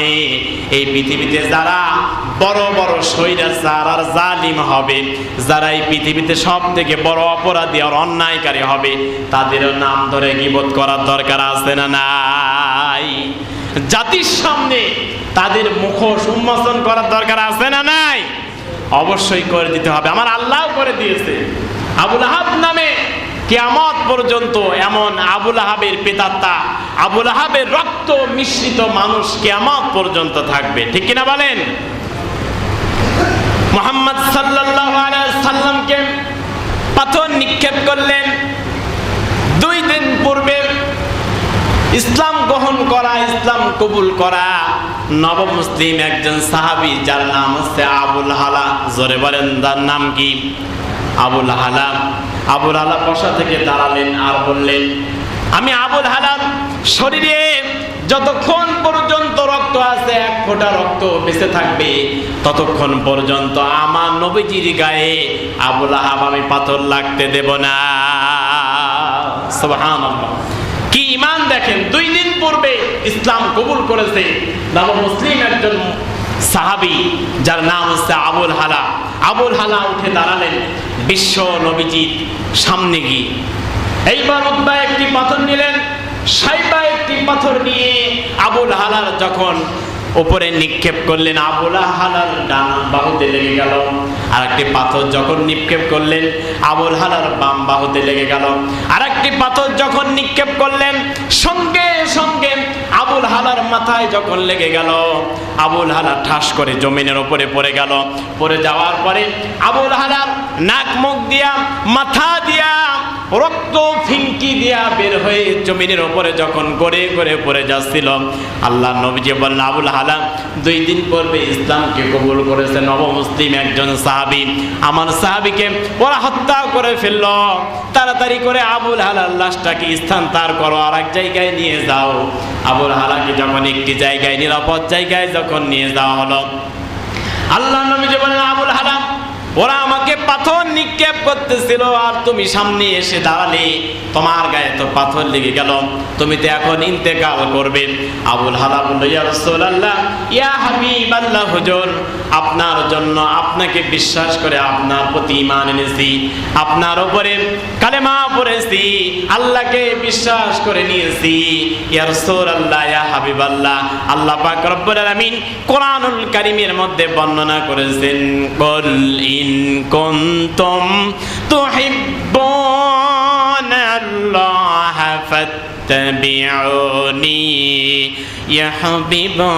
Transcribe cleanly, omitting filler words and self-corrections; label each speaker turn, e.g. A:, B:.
A: নামে এই পৃথিবীতে যারা বড় বড় স্বৈরাচার আর জালিম হবে, যারা এই পৃথিবীতে সব থেকে বড় অপরাধী আর অন্যায়কারী হবে, তাদের নাম ধরে গীবত করার দরকার আছে না নাই? জাতির সামনে তাদের মুখোশ উন্মোচন করার দরকার আছে না নাই? অবশ্যই করে দিতে হবে। আমার আল্লাহ করে দিয়েছে। আবু লাহাব নামে কিয়ামত পর্যন্ত এমন আবু লাহাবের পিতাত্তা, আবু লাহাবের রক্ত মিশ্রিত মানুষ কিয়ামত পর্যন্ত থাকবে, ঠিক কিনা বলেন? মুহাম্মদ সাল্লাল্লাহু আলাইহি সাল্লামকে পাথর নিক্ষেপ করলেন 2 দিন পূর্বে। ইসলাম গ্রহণ করা, ইসলাম কবুল করা নব মুসলিম একজন সাহাবী, যার নাম হচ্ছে আবুল হালা। জোরে বলেন, তার নাম কি? আবুল হালা। আবুল হালা বসা থেকে দাঁড়ালেন আর বললেন, আমি আবুল হালার শরীরে যতক্ষণ পর্যন্ত রক্ত আছে, 1 ফোঁটা রক্ত বেঁচে থাকবে, ততক্ষণ পর্যন্ত আমার নবীজির গায়ে আবু লাহাব আমি পাথর লাগতে দেব না। সুবহানাল্লাহ, কি ঈমান দেখেন! 2 দিন পূর্বে ইসলাম কবুল করেছে নব মুসলিম একজন সাহাবী, যার নাম হচ্ছে আবুল হালা। আবুল হালা উঠে দাঁড়ালেন বিশ্ব নবীজির সামনে গিয়ে। এইবার উতবা একটি পাথর নিলেন, সাইবা একটি পাথর নিয়ে আবুল হালার যখন উপরে নিক্ষেপ করলেন, আবুল হালার ডান বাহুতে লেগে গেল। আর একটি পাথর যখন নিক্ষেপ করলেন, আবুল হালার বাম বাহুতে লেগে গেল। আর একটি পাথর যখন নিক্ষেপ করলেন, সঙ্গে সঙ্গে আবুল হালার মাথায় যখন লেগে গেল, আবুল হালা ঠাস করে জমিনের উপরে পড়ে গেল। পড়ে যাওয়ার পরে আবুল হালার নাক মুখ দিয়া, মাথা দিয়া রক্ত ফিনকি দিয়া বের হয়ে জমিনের উপরে যখন গড়ে গড়ে পড়ে যাচ্ছিল, আল্লাহ নবীজি বললেন, আবুল হালা 2 দিন পূর্বে ইসলামকে কবুল করেছে নব মুসলিম একজন সাহাবী, আমার সাহাবীকে ওরা হত্যা করে ফেলল। তাড়াতাড়ি করে আবুল হালার লাশটাকে স্থানান্তর করো, আর এক জায়গায় নিয়ে যাও। আবুল হালাকে যখন একটি জায়গায়, নিরাপদ জায়গায় যখন নিয়ে যাওয়া হলো, আল্লাহ নবীজি বললেন, আবুল হালা ওরা আমাকে পাথর নিক্ষেপ করতেছিল, আর তুমি সামনে এসে দাঁড়ালে, তোমার গায়ে তো পাথর লেগে গেল, তুমি তো এখন ইন্তেকাল করবে। আবুল হালা বলল, ইয়া রাসূলুল্লাহ, ইয়া হাবিবাল্লাহ, হুজুর আপনার জন্য, আপনাকে বিশ্বাস করে আপনার প্রতি ঈমান এনেছি, আপনার উপরে কালেমা পড়েছি, আল্লাহকে বিশ্বাস করে নিয়েছি। ইয়া রাসূলুল্লাহ, ইয়া হাবিবাল্লাহ, আল্লাহ পাক রব্বুল আলামিন কোরআনুল কারীমের মধ্যে বর্ণনা করেছেন, কুল ইন কুনতুম তুহিব্বুনাল্লাহ ফাত্তাবিউনি ইউহিব্বুকুম